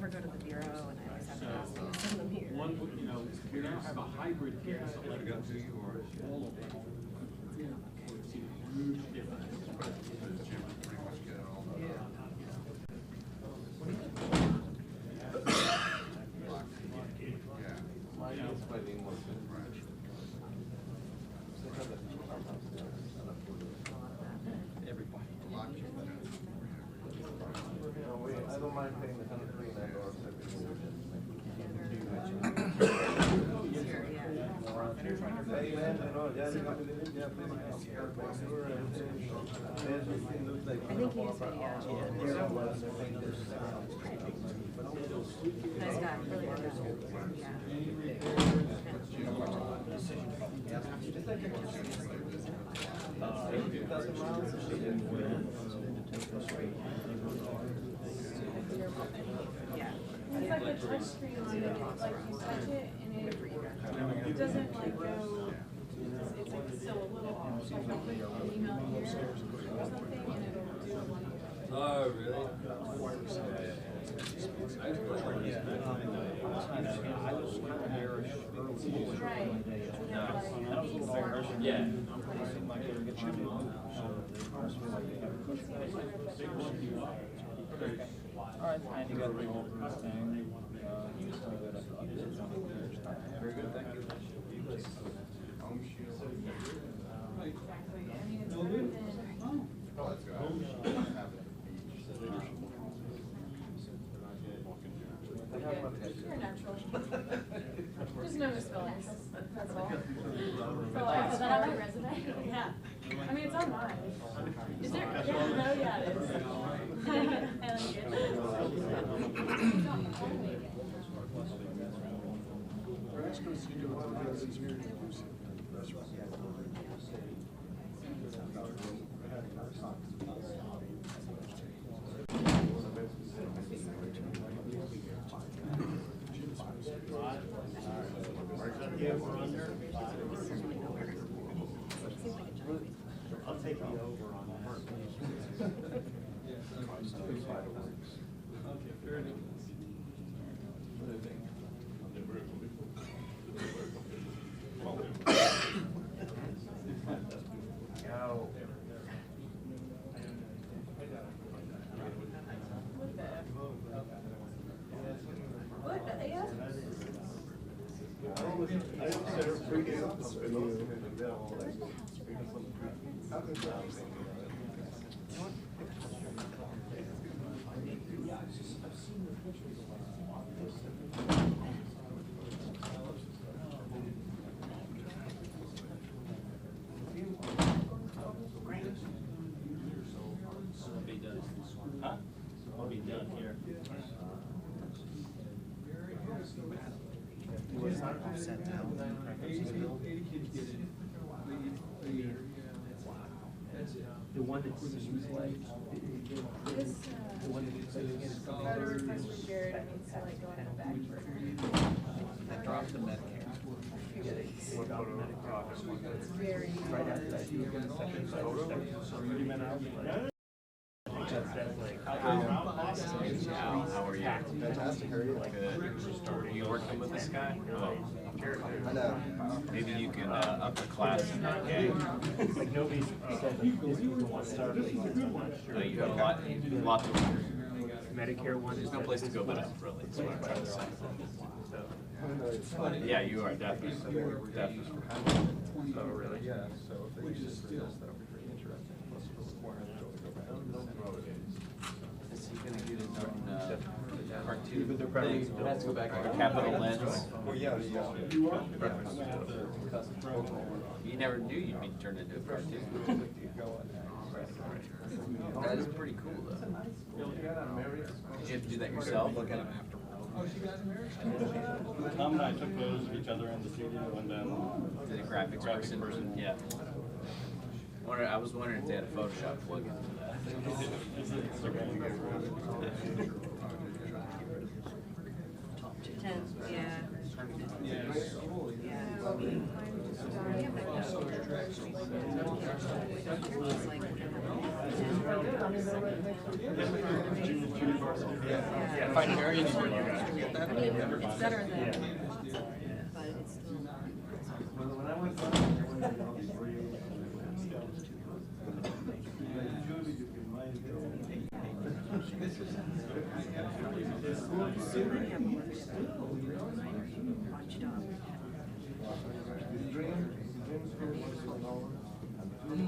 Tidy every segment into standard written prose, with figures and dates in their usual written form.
never go to the bureau, and I always have to ask them to send them here. One, you know, we now have a hybrid campus. I got to you or? All of them. See a huge difference. Pretty much get it all done. Yeah. Mine is by the English. Everybody. I don't mind paying the $139 every year. Sure, yeah. Hey, man, I know, yeah, you got me in, yeah, please. I think he is video. Nice guy, really good guy. Yeah. Yeah. It's like a touch screen on it, like you touch it and it doesn't like go, it's like still a little off, like I'll put an email here or something and it'll do one. Oh, really? Right. Yeah. Alright, and you got the whole thing. You just gotta go to updates on it. Very good, thank you. Oh, that's good. You're natural. Just know his feelings, that's all. So I put that on my resume? Yeah. I mean, it's on mine. Is there? Yeah, no, yeah, it is. I like it. I'll take the over on that. What the heck? Be done. Huh? I'll be done here. The one that seems like. This, voter request for Jared needs to like go on the back burner. I dropped the Medicare. It's very. Right after that, you get a second photo. How are you? Fantastic, how are you? Good. Are you working with this guy? I know. Maybe you can up the class in that game. Like nobody's said that this was the one started, I'm not sure. You have a lot to Medicare one. There's no place to go but up, really, is what I'm trying to say. Yeah, you are definitely. Definitely. Oh, really? Yeah, so if they use this for this, that'll be pretty interesting. Plus we'll require them to go back. Is he gonna get his own part two? But they're probably, thing? it has to go back. Capital lens. Well, yeah, You are? You never knew you'd be turned into a cartoon. That is pretty cool, though. Did you have to do that yourself? Look at him after. Tom and I took photos of each other in the studio and then. Did a graphics person? Yeah. I was wondering if they had a Photoshop plugin for that. Yeah. Yeah, find variance for you guys. Get that? I mean, it's better than, but it's still not. When I went down, I went to all these reels. Usually you can mind your own. Watched up. The dreams go for an hour and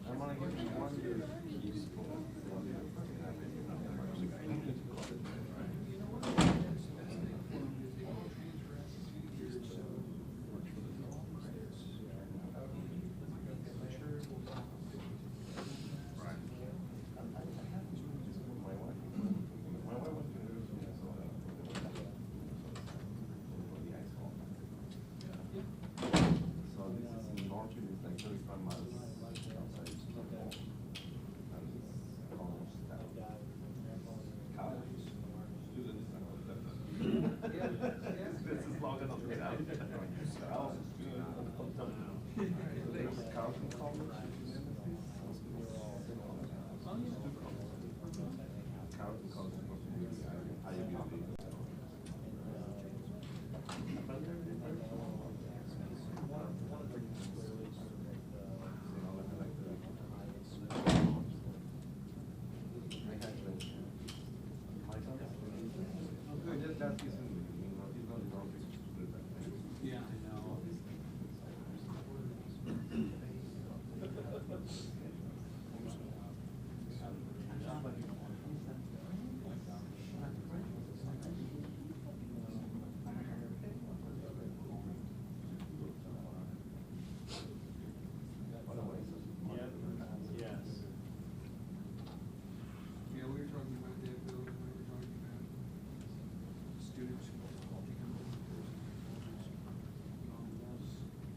I'm gonna give you one year. So this is in Northern, it's like 35 miles outside Stockholm. And it's almost college. This is long enough to get out. Carlton College. Carlton College is supposed to be IUB. Yeah, I know. Yeah, we were talking about that, Bill, we were talking about students who all become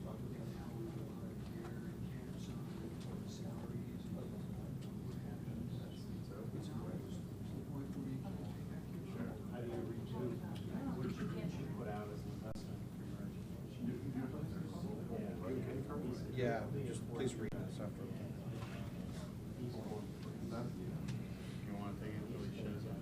talking about how we do a lot of care and camps on salaries and what happens. It's almost to the point where you can't take that kid. How do you recoup what you put out as an investment for your education? Yeah, just please read this after. You wanna take it until he shows up?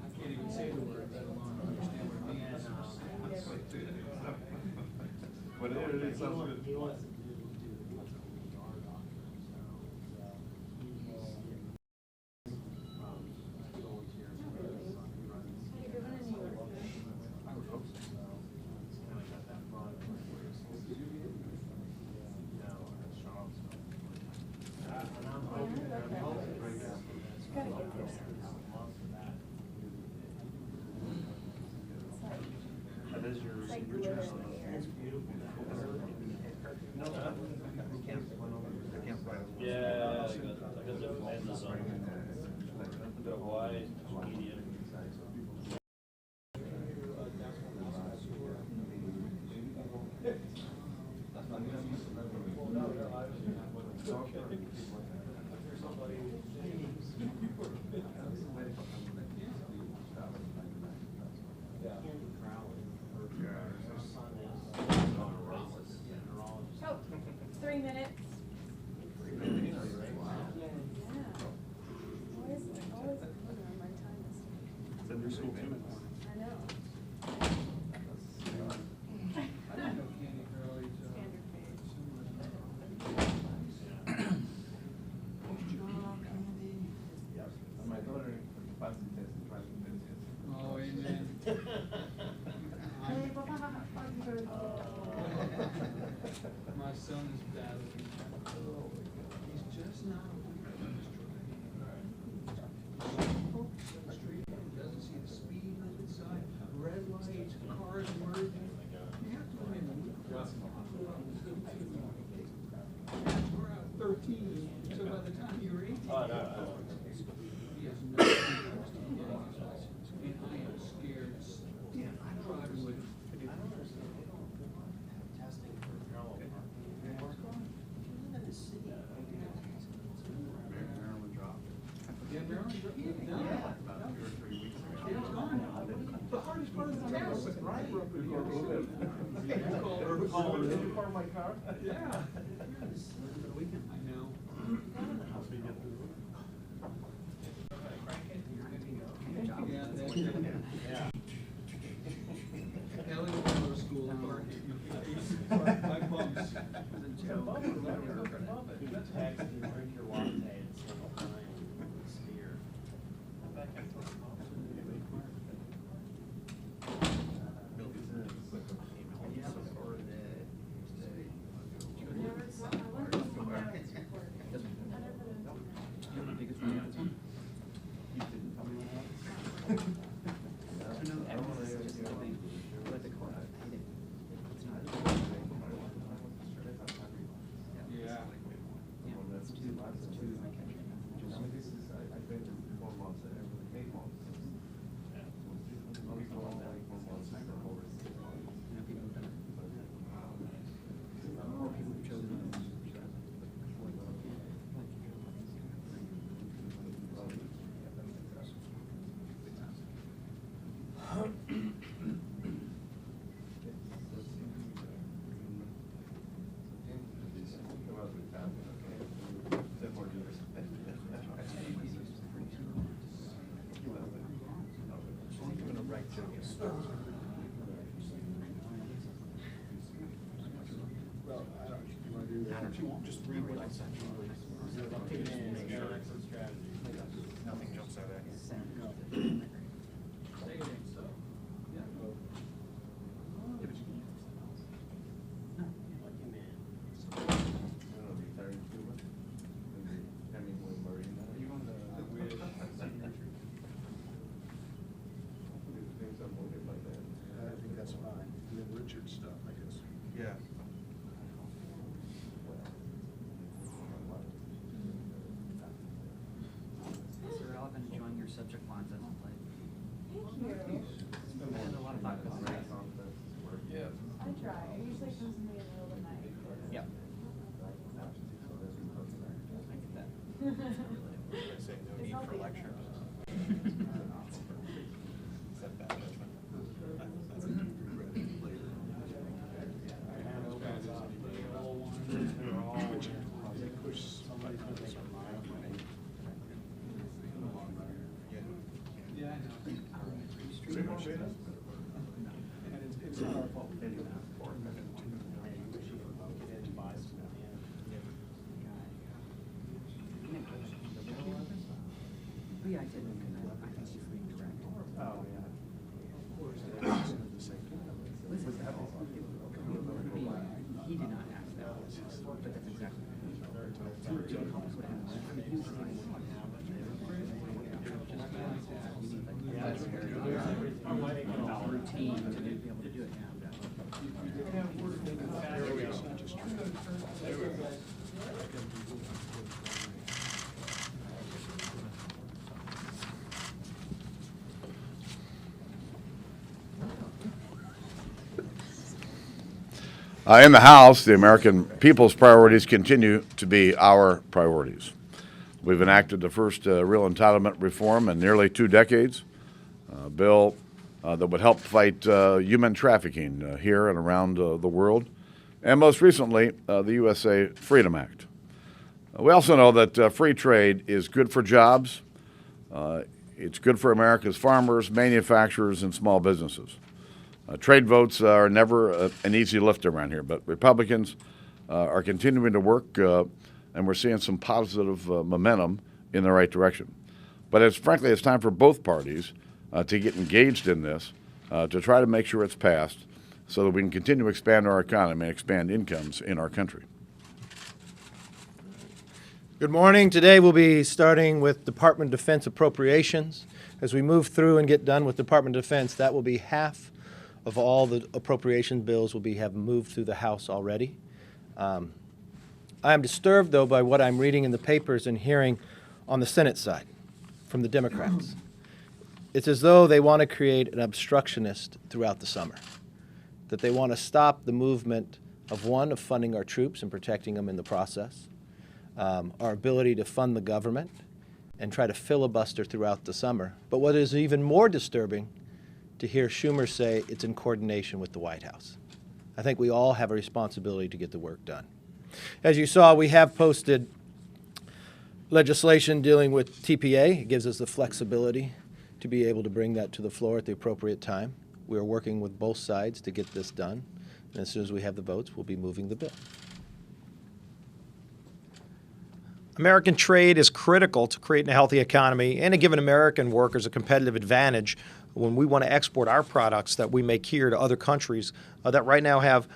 I can't even say the word, let alone understand what it means. But it sounds good. That is your Yeah, I got different lenses on the wide, medium. Oh, 3 minutes. Always on my time this week. It's in your school too. I know. I didn't know Candy Curly, so. Standard page. My daughter passed the test, driving test. Oh, amen. My son is battling. He's just not aware of his driving. Street, doesn't see the speed limit sign, red lights, cars merging. You have to, 14, so by the time you were 18. Oh, no. He has no interest in getting his license, and I am scared stiff driving with him. Maryland dropped it. Yeah, Maryland, no, About 2 or 3 weeks ago. it's gone now. The hardest part of the town was right up in the other city. Part of my car? Yeah. I know. Yeah, that's it. Ellie will go to school and park it. My bumps. Text, you drink your latte, it's like a fine steer. Yeah. That's 2 months. I mean, this is, I think it's 4 months, 8 months. Only 4 months, over 6 months. Nothing jumps out at you. Retired Cuba, in the Hemingway Marina. Things are moving like that. I think that's fine. And then Richard stuff, I guess. Yeah. Sir, I've been enjoying your subject lines as of late. Thank you. And a lot of vodka. Yeah. I try. It usually comes to me in the middle of the night. Yep. I get that. I say no It's need for healthy. lectures. Is that bad judgment? Yeah, I know. And it's not our fault. Oh, yeah, I did. I can see free direct. Oh, yeah. He did not ask that, but that's exactly what routine to be able to do it now. In the House, the American people's priorities continue to be our priorities. We've enacted the first real entitlement reform in nearly 2 decades, a bill that would help fight human trafficking here and around the world, and most recently, the USA Freedom Act. We also know that free trade is good for jobs, it's good for America's farmers, manufacturers, and small businesses. Trade votes are never an easy lift around here, but Republicans are continuing to work, and we're seeing some positive momentum in the right direction. But frankly, it's time for both parties to get engaged in this, to try to make sure it's passed so that we can continue to expand our economy and expand incomes in our country. Good morning. Today we'll be starting with Department of Defense appropriations. As we move through and get done with Department of Defense, that will be half of all the appropriation bills have moved through the House already. I am disturbed, though, by what I'm reading in the papers and hearing on the Senate side from the Democrats. It's as though they want to create an obstructionist throughout the summer, that they want to stop the movement of funding our troops and protecting them in the process, our ability to fund the government, and try to filibuster throughout the summer. But what is even more disturbing to hear Schumer say it's in coordination with the White House. I think we all have a responsibility to get the work done. As you saw, we have posted legislation dealing with TPA. It gives us the flexibility to be able to bring that to the floor at the appropriate time. We are working with both sides to get this done. And as soon as we have the votes, we'll be moving the bill. American trade is critical to creating a healthy economy and to giving American workers a competitive advantage when we want to export our products that we make here to other countries that right now have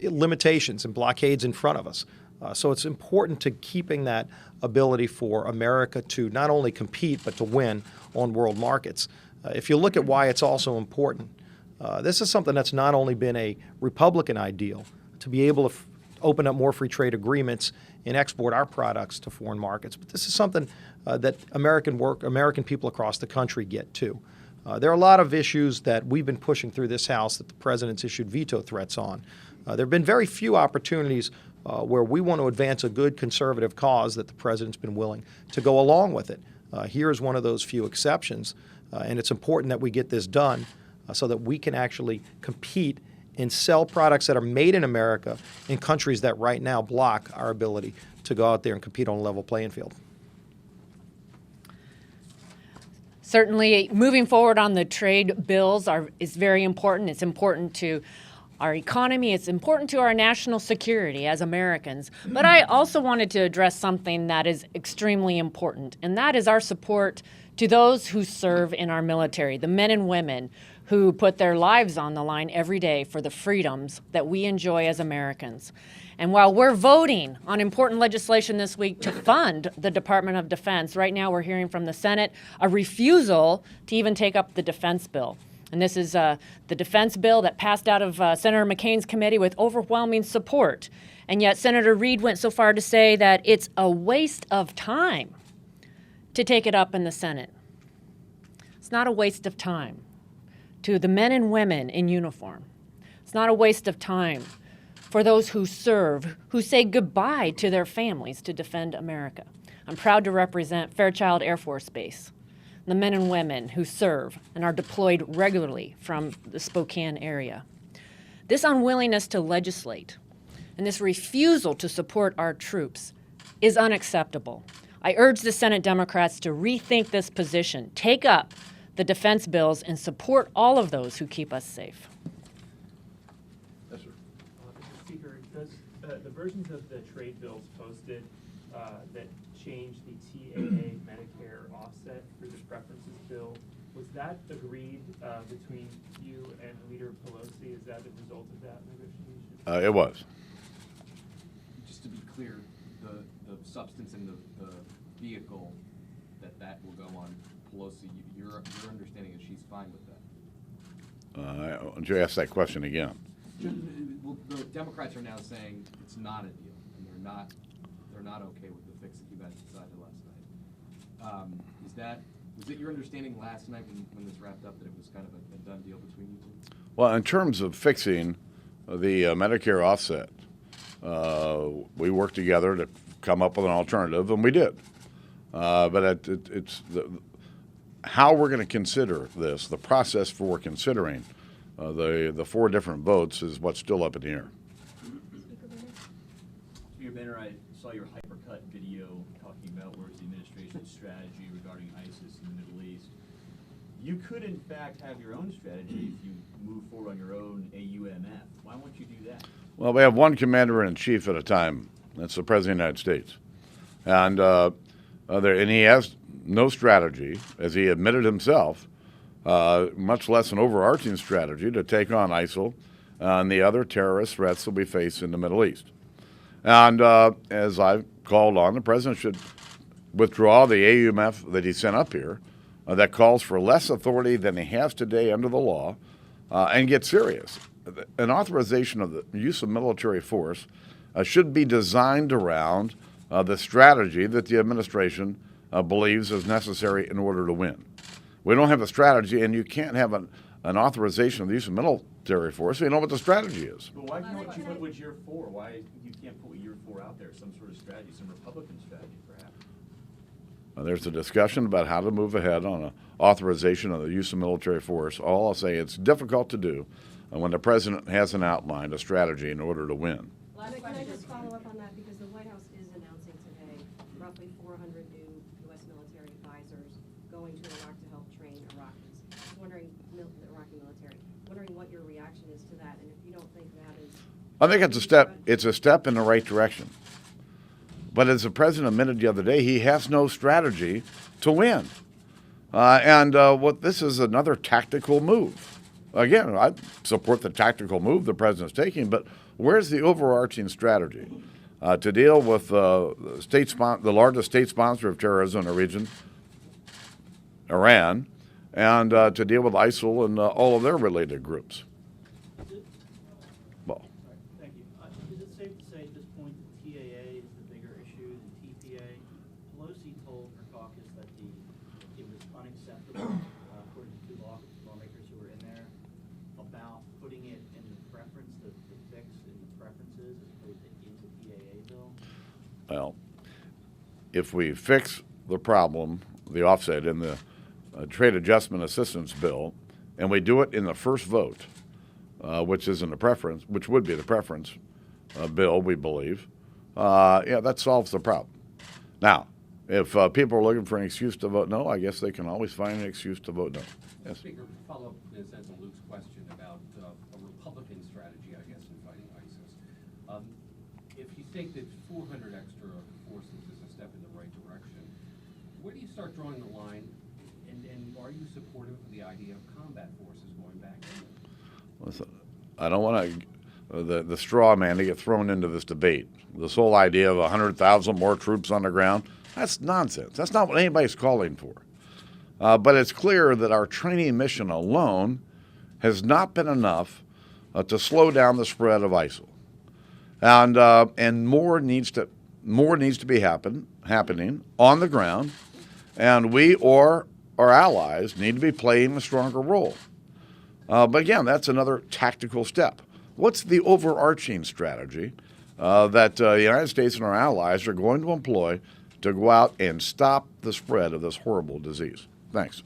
limitations and blockades in front of us. So it's important to keeping that ability for America to not only compete but to win on world markets. If you look at why it's also important, this is something that's not only been a Republican ideal, to be able to open up more free trade agreements and export our products to foreign markets, but this is something that American people across the country get too. There are a lot of issues that we've been pushing through this House that the President's issued veto threats on. There have been very few opportunities where we want to advance a good conservative cause that the President's been willing to go along with it. Here is one of those few exceptions, and it's important that we get this done so that we can actually compete and sell products that are made in America in countries that right now block our ability to go out there and compete on a level playing field. Certainly, moving forward on the trade bills is very important. It's important to our economy. It's important to our national security as Americans. But I also wanted to address something that is extremely important, and that is our support to those who serve in our military, the men and women who put their lives on the line every day for the freedoms that we enjoy as Americans. And while we're voting on important legislation this week to fund the Department of Defense, right now we're hearing from the Senate a refusal to even take up the defense bill. And this is the defense bill that passed out of Senator McCain's committee with overwhelming support. And yet Senator Reid went so far to say that it's a waste of time to take it up in the Senate. It's not a waste of time to the men and women in uniform. It's not a waste of time for those who serve, who say goodbye to their families to defend America. I'm proud to represent Fairchild Air Force Base, the men and women who serve and are deployed regularly from the Spokane area. This unwillingness to legislate and this refusal to support our troops is unacceptable. I urge the Senate Democrats to rethink this position, take up the defense bills, and support all of those who keep us safe. Yes, sir. Mr. Speaker, does the versions of the trade bills posted that change the TAA Medicare offset for the preferences bill, was that agreed between you and Leader Pelosi? Is that the result of that negotiation? It was. Just to be clear, the substance in the vehicle that will go on Pelosi, your understanding is she's fine with that? Why don't you ask that question again? Well, the Democrats are now saying it's not a deal, and they're not okay with the fix that you guys decided last night. Was it your understanding last night when this wrapped up that it was kind of a done deal between you two? Well, in terms of fixing the Medicare offset, we worked together to come up with an alternative, and we did. But it's how we're going to consider this, the process for considering the four different votes is what's still up in the air. Speaker Boehner, I saw your hypercut video talking about where's the administration's strategy regarding ISIS in the Middle East. You could, in fact, have your own strategy if you move forward on your own AUMF. Why won't you do that? Well, we have one commander-in-chief at a time. That's the President of the United States. And he has no strategy, as he admitted himself, much less an overarching strategy to take on ISIL and the other terrorist threats that we face in the Middle East. And as I've called on, the President should withdraw the AUMF that he sent up here that calls for less authority than he has today under the law and get serious. An authorization of the use of military force should be designed around the strategy that the administration believes is necessary in order to win. We don't have a strategy, and you can't have an authorization of the use of military force so you know what the strategy is. But why can't you put what you're for? Why you can't put what you're for out there? Some sort of strategy, some Republican strategy, perhaps. There's a discussion about how to move ahead on an authorization of the use of military force. All I'll say, it's difficult to do when the president hasn't outlined a strategy in order to win. Can I just follow up on that, because the White House is announcing today roughly 400 new U.S. military advisors going to Iraq to help train Iraqis. Just wondering, the Iraqi military, wondering what your reaction is to that, and if you don't think that is. I think it's a step. It's a step in the right direction. But as the president admitted the other day, he has no strategy to win. What this is another tactical move. Again, I support the tactical move the president's taking, but where's the overarching strategy to deal with the largest state sponsor of terrorism in the region, Iran, and to deal with ISIL and all of their related groups? Well, Thank you. Is it safe to say at this point that TAA is the bigger issue than TPA? Pelosi told her caucus that it was unacceptable, according to two lawmakers who were in there, about putting it in the preference, the fix in the preferences as opposed to in the TAA bill. well, if we fix the problem, the offset in the Trade Adjustment Assistance Bill, and we do it in the first vote, which isn't a preference, which would be the preference bill, we believe, yeah, that solves the problem. Now, if people are looking for an excuse to vote no, I guess they can always find an excuse to vote no. Yes. Speaker, follow up in a sense on Luke's question about a Republican strategy, I guess, in fighting ISIS. If you think that 400 extra forces is a step in the right direction, where do you start drawing the line? And are you supportive of the idea of combat forces going back in there? Listen, I don't want the straw man to get thrown into this debate. This whole idea of 100,000 more troops on the ground, that's nonsense. That's not what anybody's calling for. But it's clear that our training mission alone has not been enough to slow down the spread of ISIL, and more needs to be happening on the ground, and we or our allies need to be playing a stronger role. But again, that's another tactical step. What's the overarching strategy that the United States and our allies are going to employ to go out and stop the spread of this horrible disease? Thanks.